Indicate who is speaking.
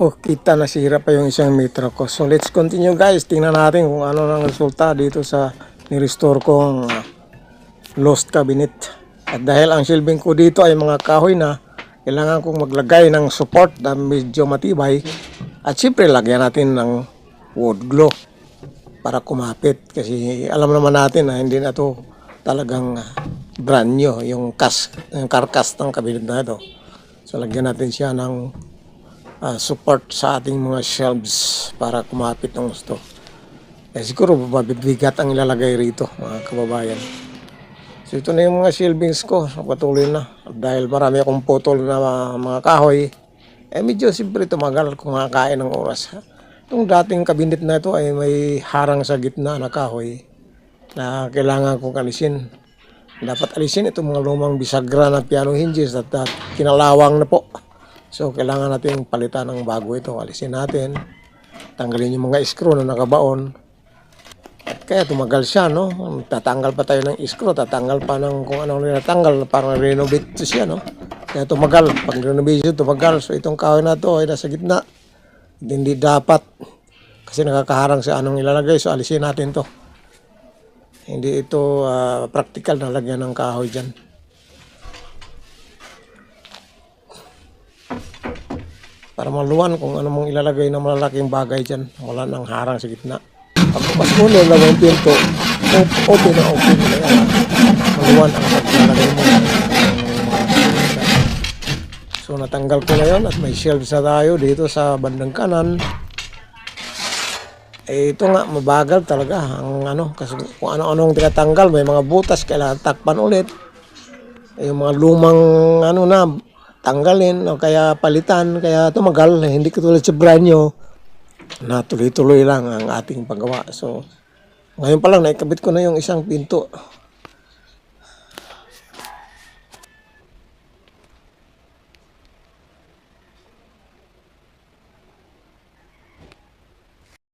Speaker 1: Oh, kita nasira pa yung isang metro ko. So let's continue guys. Tingnan natin kung ano ang resulta dito sa ni-restore kong lost cabinet. At dahil ang shelving ko dito ay mga kahoy na, kailangan kong maglagay ng support na medyo matibay. At siyempre lagyan natin ng wood glue para kumapit. Kasi alam naman natin na hindi na to talagang brand new yung karkas ng cabinet na ito. So lagyan natin siya ng support sa ating mga shelves para kumapit ng gusto. Siguro mabibigat ang ilalagay rito mga kababayan. So ito na yung mga shelvings ko. Patuloy na. Dahil marami akong putol na mga kahoy. Medyo siyempre tumagal kung makakain ng oras. Itong dating kabinet na ito ay may harang sa gitna na kahoy na kailangan kong alisin. Dapat alisin itong mga lumang bisagra na piano hinges at kinalawang na po. So, kailangan natin palitan ng bago ito. Alisin natin. Tanggalin yung mga screw na nakabaon. At kaya tumagal siya, no? Tatanggal pa tayo ng screw. Tatanggal pa ng kung anong natanggal. Parang renovate siya, no? Kaya tumagal. Pag renovation, tumagal. So, itong kahoy na ito ay nasa gitna. Hindi dapat. Kasi nakakaharang sa anong ilalagay. So, alisin natin to. Hindi ito practical na lagyan ng kahoy dyan. Para maluwan kung ano mong ilalagay na malalaking bagay dyan. Wala nang harang sa gitna. Pagbukas mo na lang ang pinto, open na open na yan. Maluwan ang paglalagay mo. So natanggal ko na yun at may shelves na tayo dito sa bandang kanan. Ito nga, mabagal talaga ang ano. Kasi kung ano-anong tinatanggal, may mga butas, kailangan takpan ulit. Yung mga lumang ano na, tanggalin o kaya palitan, kaya tumagal, hindi katulad sa brand new na tuloy-tuloy lang ang ating paggawa. So ngayon pa lang naikabit ko na yung isang pinto.